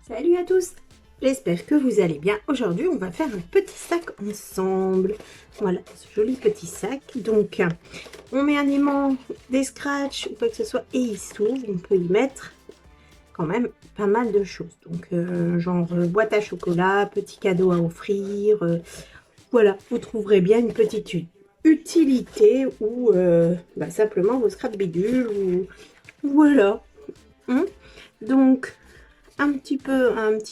Salut à tous, j'espère que vous allez bien. Aujourd'hui, on va faire un petit sac ensemble. Voilà, ce joli petit sac. Donc, on met un aimant, des scratchs ou quoi que ce soit et il s'ouvre. On peut y mettre quand même pas mal de choses. Donc, genre boîte à chocolat, petit cadeau à offrir. Voilà, vous trouverez bien une petite utilité ou simplement vos scraps bidules ou voilà. Donc, un petit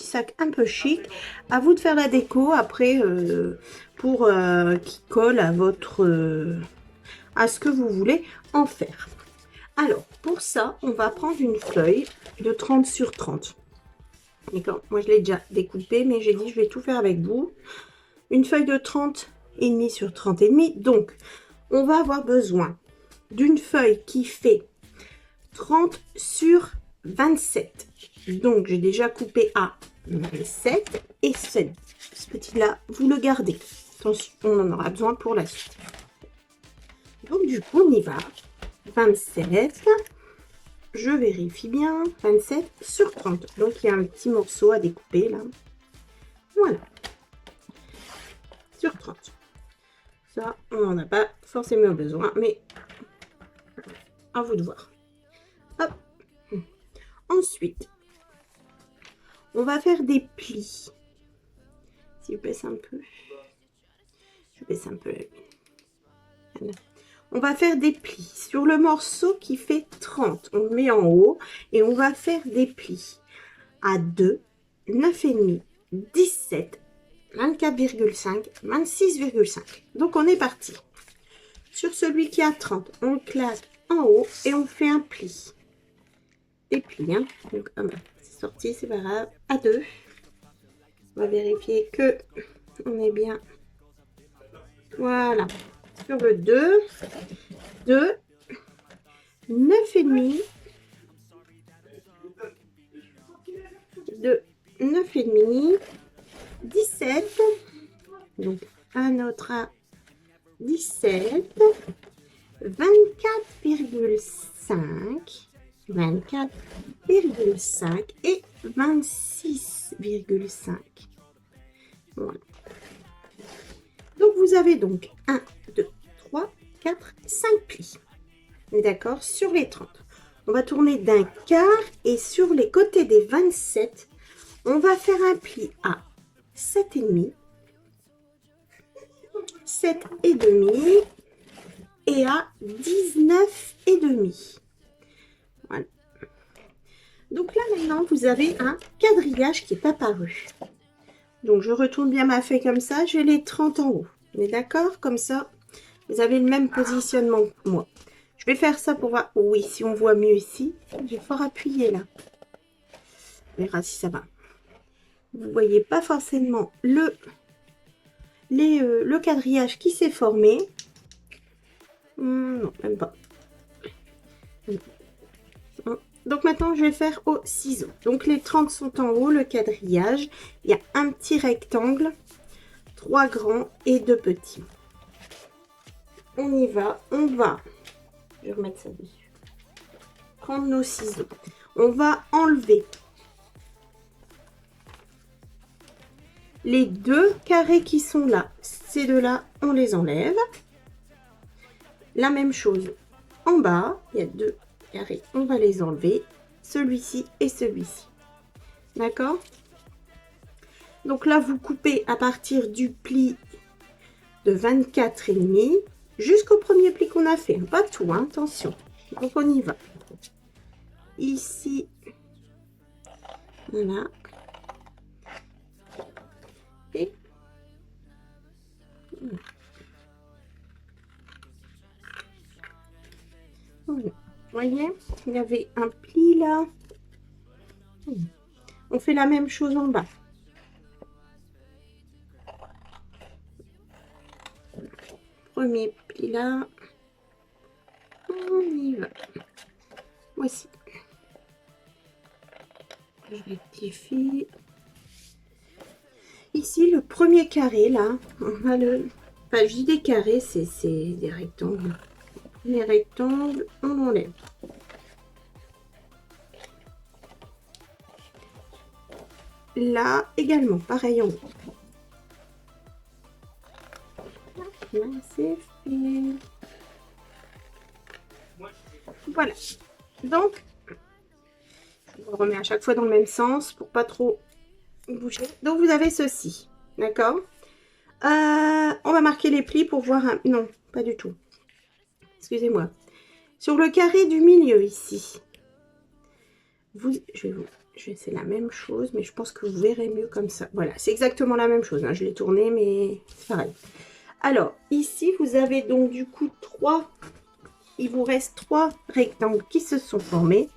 sac un peu chic. À vous de faire la déco après pour qui colle à votre à ce que vous voulez en faire. Alors pour ça, on va prendre une feuille de 30 sur 30. D'accord. Moi je l'ai déjà découpée, mais j'ai dit je vais tout faire avec vous. Une feuille de 30 et demi sur 30 et demi. Donc on va avoir besoin d'une feuille qui fait 30 sur 27. Donc, j'ai déjà coupé à 27 et ce petit-là, vous le gardez. Attention, on en aura besoin pour la suite. Donc, du coup, on y va. 27, je vérifie bien, 27 sur 30. Donc, il y a un petit morceau à découper là. Voilà. Sur 30. Ça, on n'en a pas forcément besoin, mais à vous de voir. Hop. Ensuite, on va faire des plis. Si je baisse un peu. Je baisse un peu la lumière. Voilà. On va faire des plis. Sur le morceau qui fait 30, on le met en haut et on va faire des plis à 2, 9,5, 17, 24,5, 26,5. Donc on est parti. Sur celui qui a 30, on le classe en haut et on fait un pli. Des plis, hein. Donc c'est sorti, c'est pas grave. À 2. On va vérifier que on est bien. Voilà. Sur le 2, 9,5, de 9,5, 17, donc un autre à 17, 24,5, 24,5 et 26,5. Voilà. Donc vous avez donc 1, 2, 3, 4, 5 plis. D'accord, sur les 30. On va tourner d'un quart et sur les côtés des 27, on va faire un pli à 7,5, 7,5 et à 19,5. Voilà. Donc là maintenant, vous avez un quadrillage qui est apparu. Donc je retourne bien ma feuille comme ça, j'ai les 30 en haut. On est d'accord? Comme ça, vous avez le même positionnement que moi. Je vais faire ça pour voir. Oui, si on voit mieux ici. J'ai fort appuyé là. On verra si ça va. Vous voyez pas forcément le quadrillage qui s'est formé. Non, même pas. Donc maintenant, je vais faire au ciseau. Donc les 30 sont en haut, le quadrillage. Il y a un petit rectangle, 3 grands et 2 petits. On y va. On va. Je vais remettre ça dessus. Prendre nos ciseaux. On va enlever les 2 carrés qui sont là. Ces deux-là, on les enlève. La même chose en bas. Il y a 2 carrés. On va les enlever. Celui-ci et celui-ci. D'accord? Donc là, vous coupez à partir du pli de 24,5 jusqu'au premier pli qu'on a fait. Pas tout, hein, attention. Donc on y va. Ici, voilà. Et voilà. Vous voyez, il y avait un pli là. On fait la même chose en bas. Premier pli là. On y va. Voici. Je rectifie. Ici, le premier carré là, on va le... Enfin, je dis des carrés, c'est des rectangles. Les rectangles, on enlève. là également, pareil en haut. Là, c'est fait. Voilà. Donc, je vous remets à chaque fois dans le même sens pour pas trop bouger. Donc, vous avez ceci. D'accord. On va marquer les plis pour voir un... Non, pas du tout. Excusez-moi. Sur le carré du milieu, ici. C'est la même chose, mais je pense que vous verrez mieux comme ça. Voilà, c'est exactement la même chose. Hein. Je l'ai tourné, mais c'est pareil. Alors, ici, vous avez donc du coup 3... Il vous reste 3 rectangles qui se sont formés.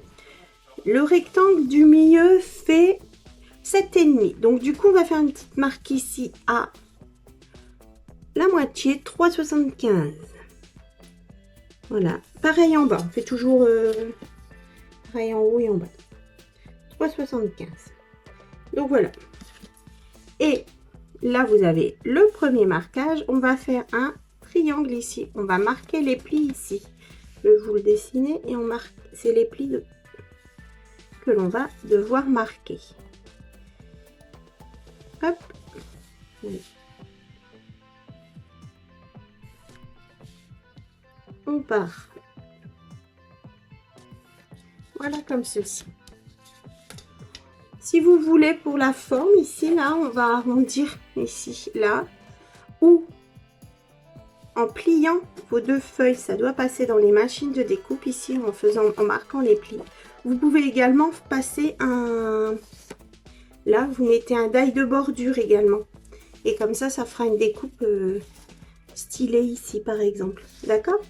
Le rectangle du milieu fait 7,5. Donc, du coup, on va faire une petite marque ici à la moitié, 3,75. Voilà. Pareil en bas. On fait toujours pareil en haut et en bas. 3,75. Donc, voilà. Et là, vous avez le premier marquage. On va faire un triangle ici. On va marquer les plis ici. Je vais vous le dessiner et on marque. C'est les plis que l'on va devoir marquer. Hop. On part. Voilà comme ceci. Si vous voulez pour la forme, ici, là, on va arrondir ici, là, ou en pliant vos 2 feuilles, ça doit passer dans les machines de découpe ici en marquant les plis. Vous pouvez également passer un... Là, vous mettez un die de bordure également. Et comme ça fera une découpe stylée ici, par exemple. D'accord?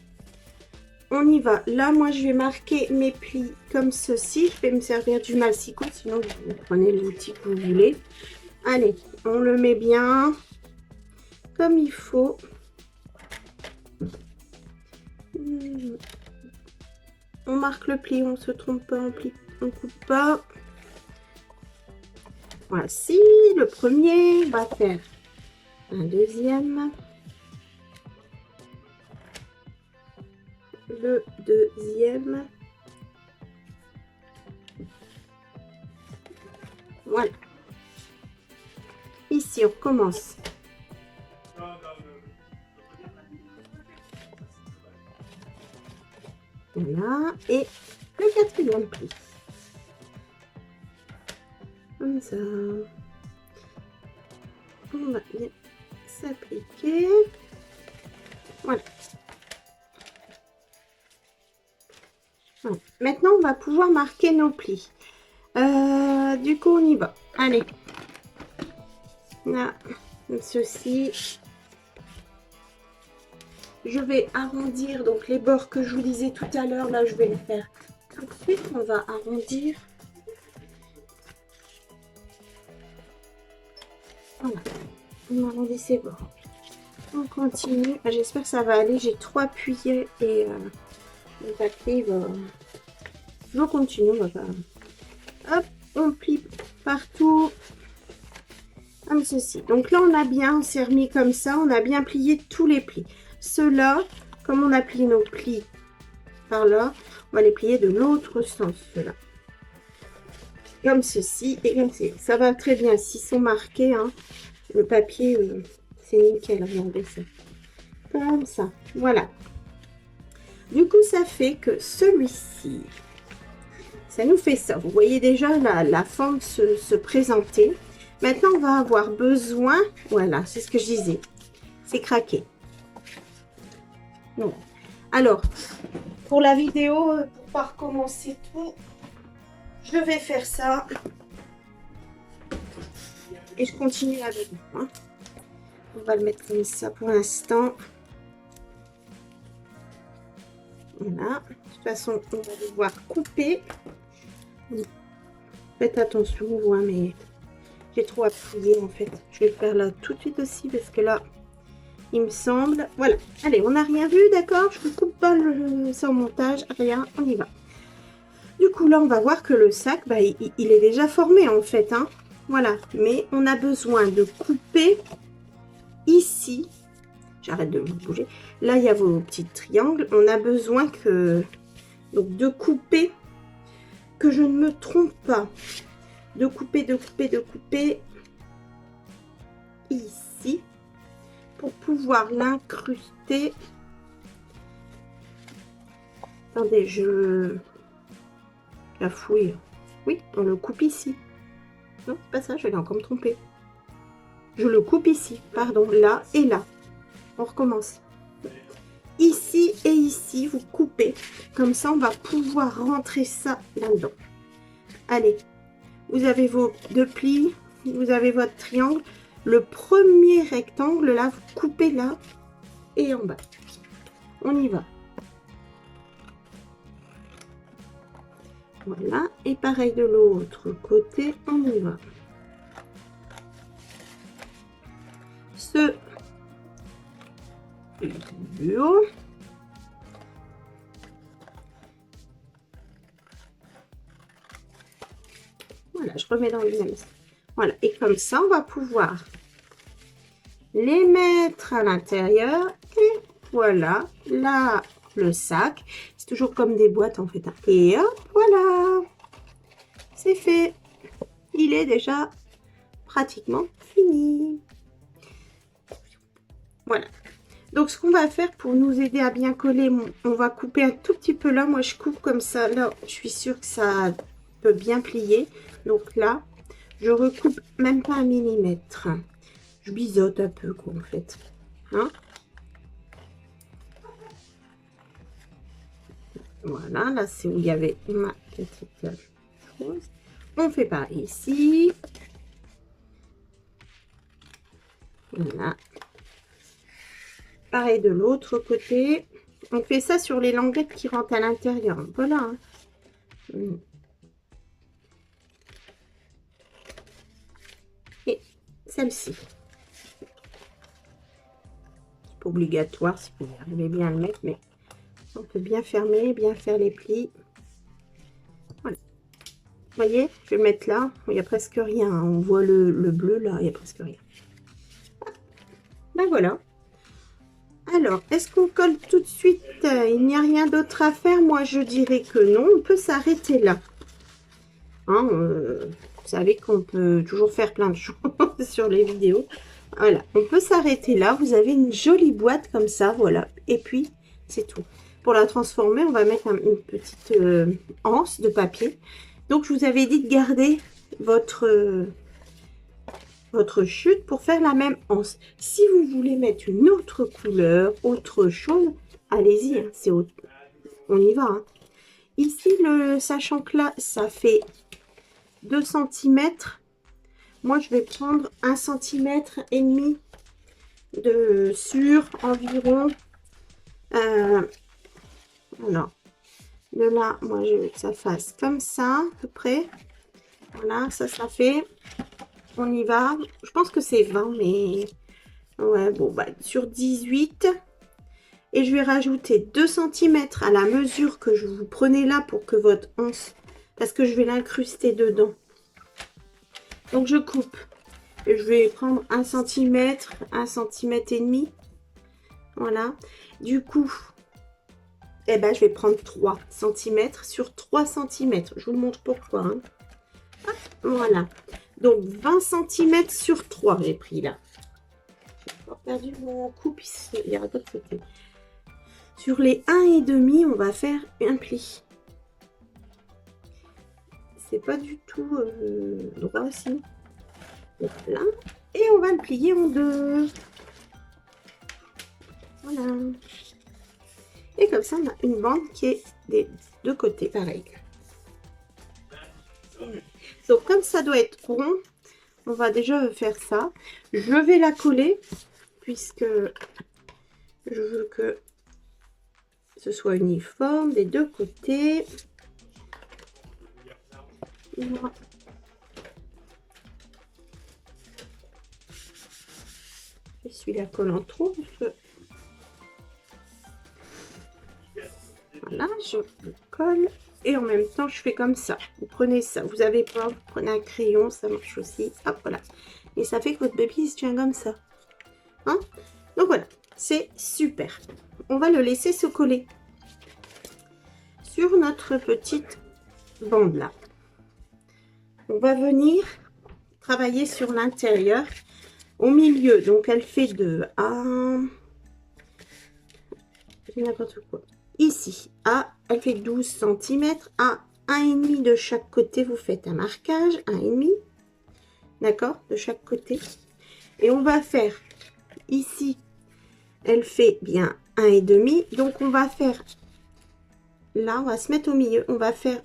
On y va. Là, moi, je vais marquer mes plis comme ceci. Je vais me servir du Malsico, sinon vous prenez l'outil que vous voulez. Allez, on le met bien comme il faut. On marque le pli, on se trompe pas, on coupe pas. Voici le premier. On va faire un deuxième. Le deuxième. Voilà. Ici, on recommence. Voilà. Et le quatrième pli. Comme ça. On va bien s'appliquer. Voilà. Voilà. Maintenant, on va pouvoir marquer nos plis. Du coup, on y va. Allez. Là, ceci. Je vais arrondir donc les bords que je vous disais tout à l'heure. Là, je vais les faire tout de suite. On va arrondir. Voilà. On arrondit ces bords. On continue. J'espère que ça va aller. J'ai 3 appuyés et le papier va... Je continue. On va pas... Hop, on plie partout. Comme ceci. Donc là, on a bien, on s'est remis comme ça. On a bien plié tous les plis. Ceux-là, comme on a plié nos plis par là, on va les plier de l'autre sens, ceux-là. Comme ceci et comme ceci. Ça va très bien. S'ils sont marqués, hein, le papier, c'est nickel. Regardez ça. Comme ça. Voilà. Du coup, ça fait que celui-ci, ça nous fait ça. Vous voyez déjà la forme se présenter. Maintenant, on va avoir besoin, voilà, c'est ce que je disais, c'est craqué. Bon. Alors, pour la vidéo, pour pas recommencer tout, je vais faire ça. Et je continue avec vous. Hein. On va le mettre comme ça pour l'instant. Voilà. De toute façon, on va devoir couper. Faites attention, on voit, mais j'ai trop appuyé en fait. Je vais le faire là tout de suite aussi parce que là, il me semble. Voilà. Allez, on n'a rien vu, d'accord? Je ne coupe pas ça au montage. Rien, on y va. Du coup, là, on va voir que le sac, bah, il est déjà formé en fait. Hein. Voilà. Mais on a besoin de couper ici. J'arrête de vous bouger. Là, il y a vos petits triangles. On a besoin que... Donc, de couper, que je ne me trompe pas. de couper ici pour pouvoir l'incruster. Attendez, je la fouille. Oui, on le coupe ici. Non, c'est pas ça, je vais encore me tromper. Je le coupe ici, pardon, là et là. On recommence. Ici et ici, vous coupez. Comme ça, on va pouvoir rentrer ça là-dedans. Allez, vous avez vos deux plis, vous avez votre triangle. Le premier rectangle, là, vous coupez là et en bas. On y va. Voilà, et pareil de l'autre côté, on y va. Ce duo. Voilà, je remets dans le même. Voilà, et comme ça, on va pouvoir les mettre à l'intérieur. Et voilà, là, le sac. C'est toujours comme des boîtes en fait. Et hop, voilà. C'est fait. Il est déjà pratiquement fini. Voilà. Donc, ce qu'on va faire pour nous aider à bien coller, on va couper un tout petit peu là. Moi, je coupe comme ça. Là, je suis sûre que ça peut bien plier. Donc là, je recoupe même pas 1 millimètre. Je biseaute un peu, quoi, en fait. Hein? Voilà, là, c'est où il y avait ma petite chose. On fait pareil ici. Voilà. Pareil de l'autre côté. On fait ça sur les languettes qui rentrent à l'intérieur. Voilà. Et celle-ci. C'est pas obligatoire si vous arrivez bien à le mettre, mais on peut bien fermer, bien faire les plis. Voilà. Vous voyez, je vais le mettre là. Il n'y a presque rien. On voit le bleu là, il n'y a presque rien. Ben voilà. Alors, est-ce qu'on colle tout de suite? Il n'y a rien d'autre à faire? Moi, je dirais que non. On peut s'arrêter là. Hein, vous savez qu'on peut toujours faire plein de choses sur les vidéos. Voilà, on peut s'arrêter là. Vous avez une jolie boîte comme ça, voilà. Et puis, c'est tout. Pour la transformer, on va mettre une petite anse de papier. Donc, je vous avais dit de garder votre chute pour faire la même anse. Si vous voulez mettre une autre couleur, autre chose, allez-y, hein, on y va. Hein. Ici, sachant que là, ça fait 2 cm. Moi, je vais prendre 1,5 cm sur environ. Voilà. De là, moi, je veux que ça fasse comme ça, à peu près. Voilà, ça fait. On y va. Je pense que c'est 20, mais... Ouais, bon, bah, sur 18. Et je vais rajouter 2 cm à la mesure que je vous prenez là pour que votre anse... Parce que je vais l'incruster dedans. Donc, je coupe. Et je vais prendre 1 cm, 1 cm et demi. Voilà. Du coup, eh ben, je vais prendre 3 cm sur 3 cm. Je vous montre pourquoi. Hein. Hop, voilà. Donc, 20 cm sur 3, j'ai pris là. J'ai encore perdu mon coupe ici. Il y a d'autres côtés. Sur les 1,5, on va faire un pli. C'est pas du tout droit aussi. Voilà. Et on va le plier en deux. Voilà. Et comme ça, on a une bande qui est des deux côtés, pareil. Donc, comme ça doit être rond, on va déjà faire ça. Je vais la coller, puisque je veux que ce soit uniforme des deux côtés. Voilà. Je suis la colle en trop. Voilà, je colle. Et en même temps, je fais comme ça. Vous prenez ça. Vous avez pas, vous prenez un crayon, ça marche aussi. Hop, voilà. Et ça fait que votre bébé il se tient comme ça. Hein? Donc voilà, c'est super. On va le laisser se coller sur notre petite bande là. on va venir travailler sur l'intérieur au milieu. Donc elle fait de A, n'importe quoi. Ici, A, elle fait 12 cm. À 1,5 de chaque côté, vous faites un marquage, 1,5. D'accord, de chaque côté. Et on va faire ici, elle fait bien 1,5. Donc on va faire, là, on va se mettre au milieu. On va faire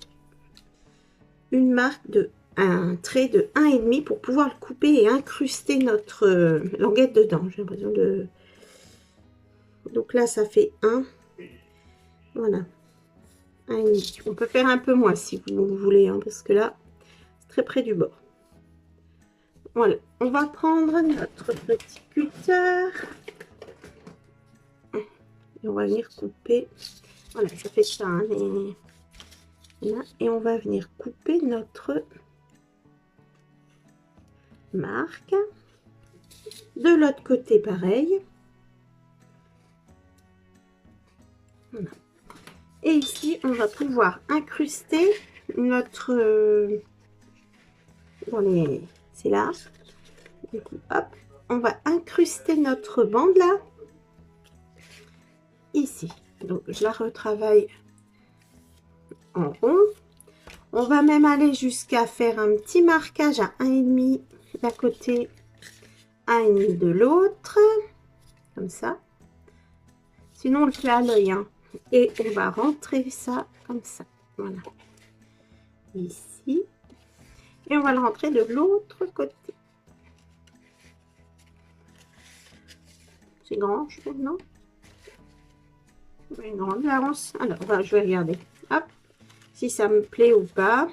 une marque de un trait de 1,5 pour pouvoir le couper et incruster notre languette dedans. J'ai l'impression de... Donc là, ça fait 1. Voilà. 1,5. On peut faire un peu moins si vous voulez, hein, parce que là, c'est très près du bord. Voilà. On va prendre notre petit cutter. Et on va venir couper. Voilà, ça fait ça. Hein, Là, et on va venir couper notre marque. De l'autre côté, pareil. Voilà. Et ici, on va pouvoir incruster notre... dans les... C'est là. Du coup, hop. On va incruster notre bande là. Ici. Donc, je la retravaille en rond. On va même aller jusqu'à faire un petit marquage à 1,5 d'un côté, 1,5 de l'autre. Comme ça. Sinon, on le fait à l'œil. Hein. Et on va rentrer ça comme ça. Voilà. Ici. Et on va le rentrer de l'autre côté. C'est grand, je trouve, non? Une grande avance. Alors, bah, je vais regarder. Hop. Si ça me plaît ou pas.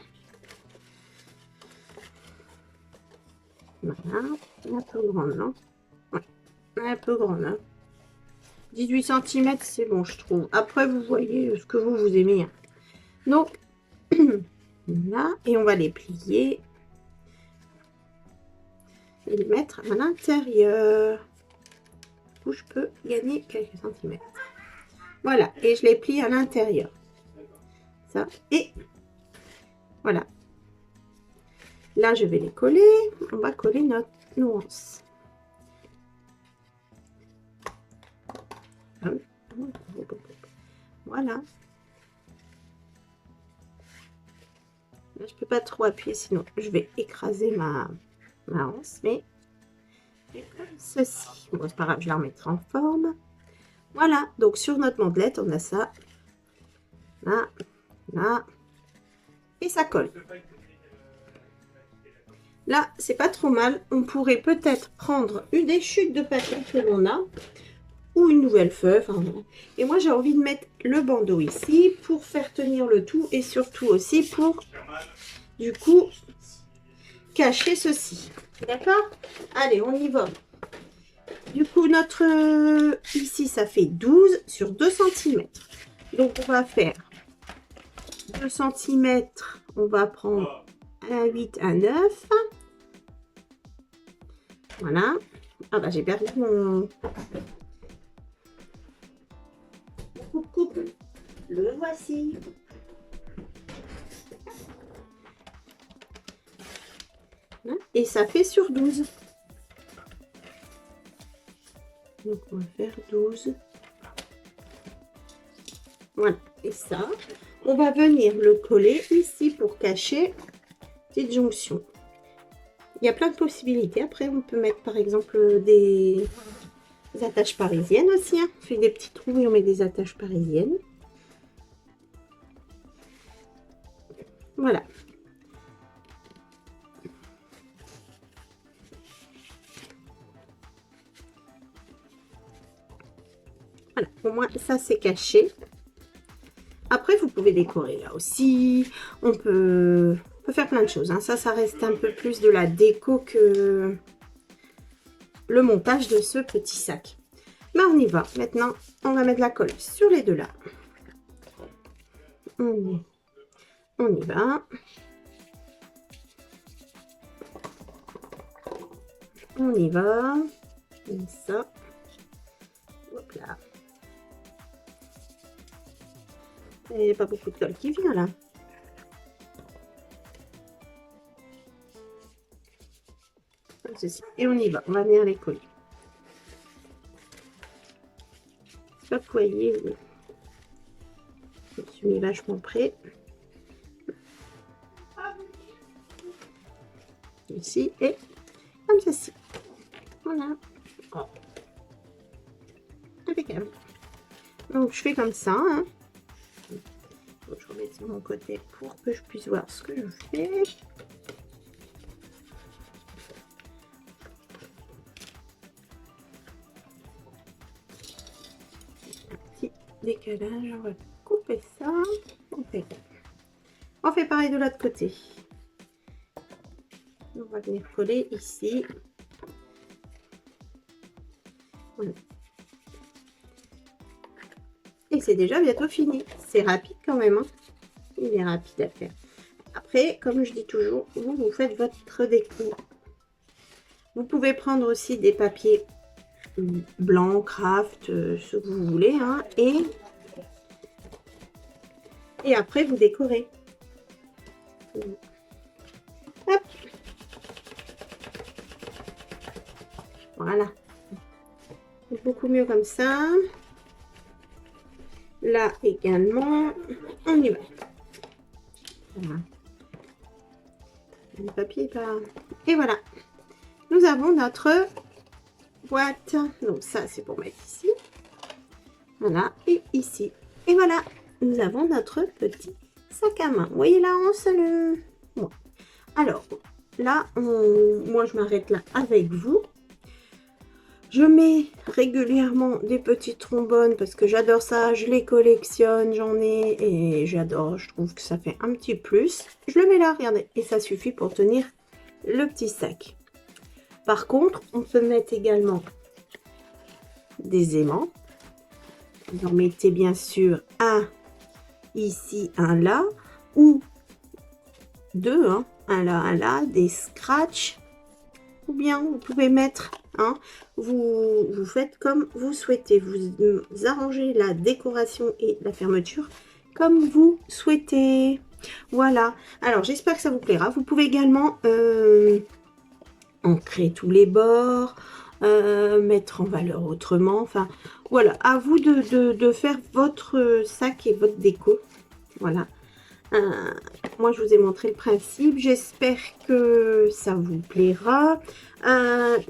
Voilà. Un peu grande, non? Ouais. Un peu grande, hein. 18 cm, c'est bon, je trouve. Après, vous voyez ce que vous aimez. Hein. Donc, là, et on va les plier. Et les mettre à l'intérieur. Où je peux gagner quelques centimètres. Voilà, et je les plie à l'intérieur. Ça, et voilà. Là, je vais les coller. On va coller notre nuance. Voilà. Là, je peux pas trop appuyer, sinon je vais écraser ma anse, mais comme ceci. Bon, c'est pas grave, je la remettrai en forme. Voilà, donc sur notre mantelette, on a ça. Là, là. Et ça colle. Là, c'est pas trop mal. On pourrait peut-être prendre une des chutes de papier que l'on a. Ou une nouvelle feuille. Enfin, et moi, j'ai envie de mettre le bandeau ici pour faire tenir le tout. Et surtout aussi pour, du coup, cacher ceci. D'accord? Allez, on y va. Du coup, notre... ici, ça fait 12 sur 2 cm. Donc, on va faire 2 cm. On va prendre un 8, un 9. Voilà. Ah bah, j'ai perdu mon... coupe. Le voici. Et ça fait sur 12. Donc, on va faire 12. Voilà. Et ça, on va venir le coller ici pour cacher petite jonction. Il y a plein de possibilités. Après, on peut mettre par exemple des attaches parisiennes aussi. Hein. On fait des petits trous et on met des attaches parisiennes. Voilà. Voilà, au moins ça c'est caché. Après, vous pouvez décorer là aussi. On peut faire plein de choses. Hein. Ça reste un peu plus de la déco que le montage de ce petit sac. Mais on y va. Maintenant, on va mettre la colle sur les deux là. On y va. On y va. Comme ça. Hop là. Il n'y a pas beaucoup de colle qui vient là. comme ceci. Et on y va, on va venir les coller. Hop, vous voyez, je me suis mis vachement près. Ici et comme ceci. Voilà. Oh. Impeccable. Donc je fais comme ça. Hein. Donc, je remets sur mon côté pour que je puisse voir ce que je fais. Un petit décalage, on va couper ça. On fait pareil de l'autre côté. On va venir coller ici. Voilà. Et c'est déjà bientôt fini. C'est rapide quand même. Hein. Il est rapide à faire. Après, comme je dis toujours, vous faites votre déco. Vous pouvez prendre aussi des papiers blancs, craft, ce que vous voulez. Hein, et après, vous décorez. Hop. Voilà. Beaucoup mieux comme ça. Là également. On y va. Voilà. Le papier est pas... Et voilà. Nous avons notre boîte. Donc ça, c'est pour mettre ici. Voilà. Et ici. Et voilà. Nous avons notre petit sac à main. Vous voyez là, on se le... Bon. Alors, là, moi, je m'arrête là avec vous. Je mets régulièrement des petits trombones parce que j'adore ça, je les collectionne, j'en ai et j'adore, je trouve que ça fait un petit plus. Je le mets là, regardez, et ça suffit pour tenir le petit sac. Par contre, on peut mettre également des aimants. Vous en mettez bien sûr un ici, un là, ou deux, hein, un là, des scratchs. Ou bien vous pouvez mettre, hein, vous faites comme vous souhaitez. Vous arrangez la décoration et la fermeture comme vous souhaitez. Voilà. Alors, j'espère que ça vous plaira. Vous pouvez également ancrer tous les bords, mettre en valeur autrement. Enfin, voilà. À vous de faire votre sac et votre déco. Voilà. Moi, je vous ai montré le principe. J'espère que ça vous plaira.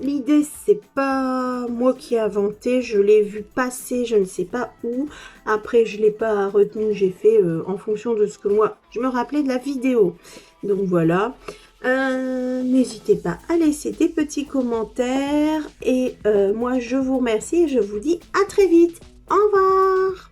L'idée, c'est pas moi qui ai inventé. Je l'ai vu passer, je ne sais pas où. Après, je l'ai pas retenu. J'ai fait en fonction de ce que moi, je me rappelais de la vidéo. Donc, voilà. N'hésitez pas à laisser des petits commentaires. Et moi, je vous remercie et je vous dis à très vite. Au revoir.